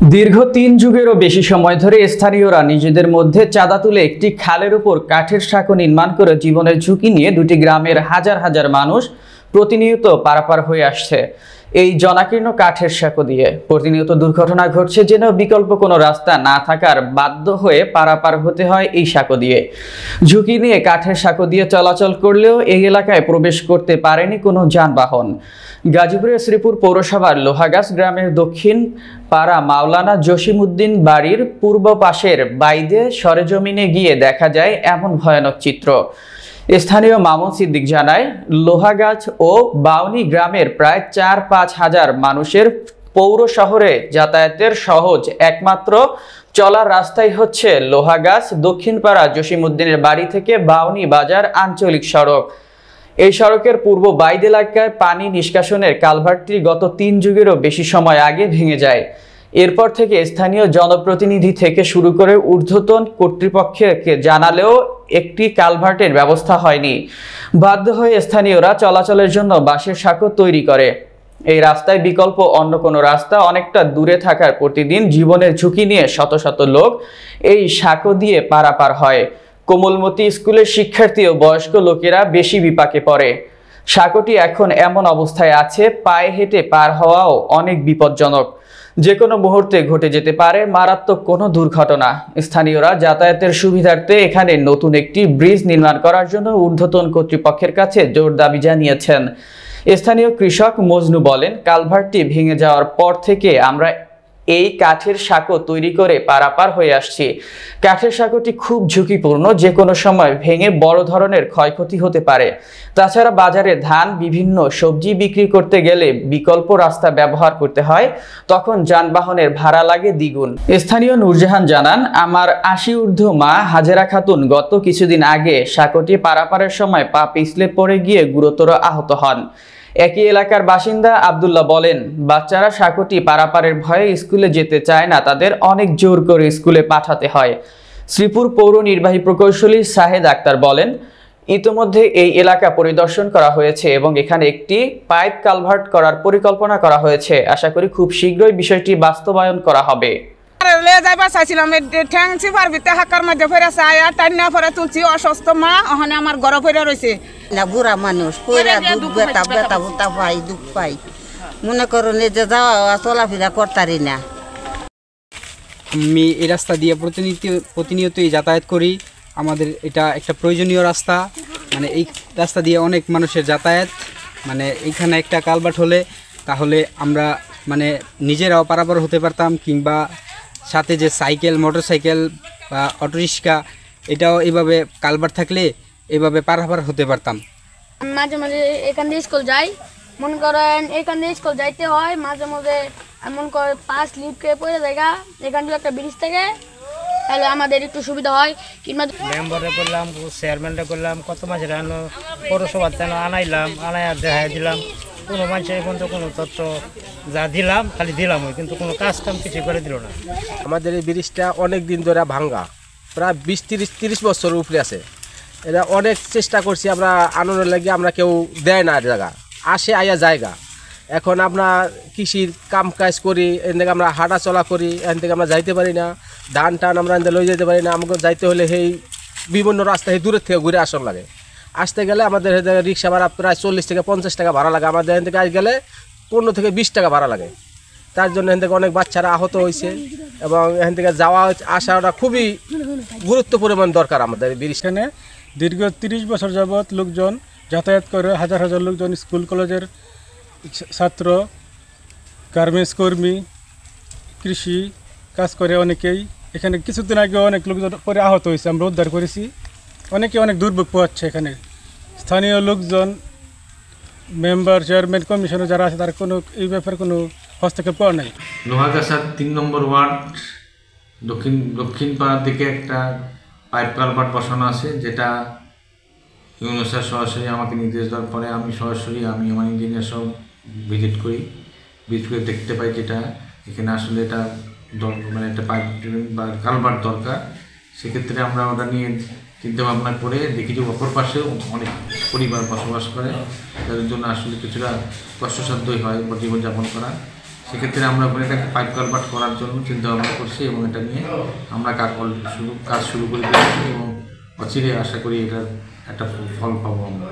দীর্ঘ ৩ যুগেরও বেশি সময় ধরে স্থানীয়রা নিজেদের মধ্যে চাঁদা তুলে একটি খালের উপর কাঠের সাঁকো নির্মাণ করে জীবনের ঝুঁকি নিয়ে দুটি গ্রামের হাজার হাজার মানুষ প্রতিনিয়ত পারাপার হয়ে আসছে। এই জনাকীর্ণ কাঠের সাঁকো দিয়ে প্রতিনিয়ত দুর্ঘটনা ঘটছে, যেন বিকল্প কোনো রাস্তা না থাকার বাধ্য হয়ে পারাপার হতে হয় এই সাঁকো দিয়ে। ঝুঁকি নিয়ে কাঠের সাঁকো দিয়ে চলাচল করলেও এই এলাকায় প্রবেশ করতে পারেনি কোনো যানবাহন। গাজীপুরের শ্রীপুর পৌরসভার লোহাগাছ গ্রামের দক্ষিণ পাড়া মাওলানা জসিমউদ্দিন বাড়ির পূর্ব পাশের বাইদে সরেজমিনে গিয়ে দেখা যায় এমন ভয়ানক চিত্র। স্থানীয় মামুন সিদ্দিক জানায়, লোহাগাছ ও বাউনি গ্রামের প্রায় ৪-৫ হাজার মানুষের পৌর শহরে যাতায়াতের সহজ একমাত্র চলার রাস্তাই হচ্ছে লোহাগাছ দক্ষিণপাড়া জসিমউদ্দিনের বাড়ি থেকে বাউনি বাজার আঞ্চলিক সড়ক। এই সড়কের পূর্ব বাইদ এলাকায় পানি নিষ্কাশনের কালভার্টটি গত ৩ যুগেরও বেশি সময় আগে ভেঙে যায়। এরপর থেকে স্থানীয় জনপ্রতিনিধি থেকে শুরু করে ঊর্ধ্বতন কর্তৃপক্ষকে জানালেও একটি কালভার্টের ব্যবস্থা হয়নি। বাধ্য হয়ে স্থানীয়রা চলাচলের জন্য বাঁশের সাঁকো তৈরি করে। এই রাস্তায় বিকল্প অন্য কোনো রাস্তা অনেকটা দূরে থাকার প্রতিদিন জীবনের ঝুঁকি নিয়ে শত শত লোক এই সাঁকো দিয়ে পারাপার হয়। কোমলমতি স্কুলের শিক্ষার্থী ও বয়স্ক লোকেরা বেশি বিপাকে পড়ে। সাঁকোটি এখন এমন অবস্থায় আছে, পায়ে হেঁটে পার হওয়াও অনেক বিপজ্জনক। যে কোনো মুহূর্তে ঘটে যেতে পারে মারাত্মক কোনো দুর্ঘটনা। স্থানীয়রা যাতায়াতের সুবিধার্থে এখানে নতুন একটি ব্রিজ নির্মাণ করার জন্য ঊর্ধ্বতন কর্তৃপক্ষের কাছে জোর দাবি জানিয়েছেন। স্থানীয় কৃষক মজনু বলেন, কালভার্টটি ভেঙে যাওয়ার পর থেকে আমরা এই কাঠের সাঁকো তৈরি করে পারাপার হয়ে আসছি। কাঠের সাঁকোটি খুব ঝুঁকিপূর্ণ, যে কোনো সময় ভেঙে বড় ধরনের ক্ষয়ক্ষতি হতে পারে। তাছাড়া বাজারে ধান, বিভিন্ন সবজি বিক্রি করতে গেলে বিকল্প রাস্তা ব্যবহার করতে হয়, তখন যানবাহনের ভাড়া লাগে দ্বিগুণ। স্থানীয় নূরজাহান জানান, আমার ৮০ ঊর্ধ্ব মা হাজেরা খাতুন গত কিছুদিন আগে সাঁকোটি পারাপারের সময় পা পিছলে পড়ে গিয়ে গুরুতর আহত হন। একই এলাকার বাসিন্দা আব্দুল্লাহ বলেন, বাচ্চারা সাঁকোটি পারাপারের ভয়ে স্কুলে যেতে চায় না, তাদের অনেক জোর করে স্কুলে পাঠাতে হয়। শ্রীপুর পৌর নির্বাহী প্রকৌশলী শাহেদ আক্তার বলেন, ইতোমধ্যে এই এলাকা পরিদর্শন করা হয়েছে এবং এখানে একটি পাইপ কালভার্ট করার পরিকল্পনা করা হয়েছে। আশা করি খুব শীঘ্রই বিষয়টি বাস্তবায়ন করা হবে। অসুস্থ মা ওখানে আমার ঘর ফেরা রয়েছে না, বুড়া মানুষ দুঃখ ব্যথা ব্যথা ভুতা পাই, দুঃখ পাই, মনে করুন যে যাওয়া চলাফেরা করতারি না। আমি এই রাস্তা দিয়ে প্রতিনিয়তই যাতায়াত করি। আমাদের এটা একটা প্রয়োজনীয় রাস্তা, মানে এই রাস্তা দিয়ে অনেক মানুষের যাতায়াত। মানে এখানে একটা কালভার্ট হলে তাহলে আমরা মানে নিজেরাও পারাপার হতে পারতাম, কিংবা সাথে যে সাইকেল, মোটরসাইকেল বা অটোরিক্সা, এটাও এইভাবে কালভার্ট থাকলে এইভাবে পারাপার হতে পারতাম। মাঝে মাঝে এখান দিয়ে স্কুল যাই, মনে করেন এখান দিয়ে স্কুল যাইতে হয়, মাঝে মাঝে এমন করে 5 লিফটে পড়ে জায়গা, এখান থেকে একটা ব্রিজ থেকে তাহলে আমাদের একটু সুবিধা হয়। কিংবা মেম্বারে করলাম, চেয়ারম্যানরা করলাম, কত মাঝে আনো পৌরসভার যেন আনাইলাম, আনাই আর দেখাই দিলাম, কোনো মানুষের এখন তো কোনো তথ্য যা দিলাম খালি দিলাম, কিন্তু কোনো কাজ কাম কিছু করে দিল না। আমাদের এই ব্রিজটা অনেক দিন ধরে ভাঙ্গা, প্রায় 20-30 বছরের উপরে আছে। এটা অনেক চেষ্টা করছি আমরা আনন্দের লাগে, আমরা কেউ দেয় না জায়গা, আসে আয়া জায়গা। এখন আমরা কৃষির কাম কাজ করি, এখান থেকে আমরা হাঁটা চলা করি, এখান থেকে আমরা যাইতে পারি না, ধান টান আমরা এখান থেকে লই যেতে পারি না। আমাকে যাইতে হলে সেই বিভিন্ন রাস্তায় দূরের থেকে ঘুরে আসার লাগে। আসতে গেলে আমাদের রিক্সা ভাড়া প্রায় 40 থেকে 50 টাকা ভাড়া লাগে। আমাদের এখান থেকে আজ গেলে 15 থেকে 20 টাকা ভাড়া লাগে। তার জন্য এখান থেকে অনেক বাচ্চারা আহত হয়েছে এবং এখান থেকে যাওয়া আসাটা খুবই গুরুত্বপূর্ণ দরকার আমাদের ব্রিজখানে। দীর্ঘ 30 বছর যাবৎ লোকজন যাতায়াত করে, হাজার হাজার লোকজন, স্কুল কলেজের ছাত্র, গার্মেন্টস কর্মী, কৃষি কাজ করে অনেকেই। এখানে কিছুদিন আগে অনেক লোকজন পরে আহত হয়েছে, আমরা উদ্ধার করেছি। অনেকে অনেক দুর্ভোগ পোহাচ্ছে এখানে। স্থানীয় লোকজন, মেম্বার, চেয়ারম্যান, কমিশনার যারা আছে তারা কোনো এই ব্যাপারে কোনো হস্তক্ষেপ করা নাই। লোহাগাছার 3 নম্বর ওয়ার্ড দক্ষিণ পাড়ার দিকে একটা পাইপ কালভার্ট বসানো আছে, যেটা ইউনুসার সরাসরি আমাকে নির্দেশ দেওয়ার পরে আমি সরাসরি আমার ইঞ্জিনিয়ার সব ভিজিট করে দেখতে পাই যেটা এখানে আসলে এটা মানে একটা পাইপ বা কালভার্ট দরকার। সেক্ষেত্রে আমরা ওটা নিয়ে চিন্তা ভাবনা করে দেখি যে অপর পাশেও অনেক পরিবার বসবাস করে, তাদের জন্য আসলে কিছুটা কষ্টসাধ্যই হয় জীবনযাপন করা। সেক্ষেত্রে আমরা ওখানে একটা পাইপ কালভার্ট করার জন্য চিন্তা ভাবনা করছি এবং এটা নিয়ে আমরা কাজ শুরু করে দিয়েছি এবং অচিরে আশা করি এটার একটা ফল পাবো আমরা।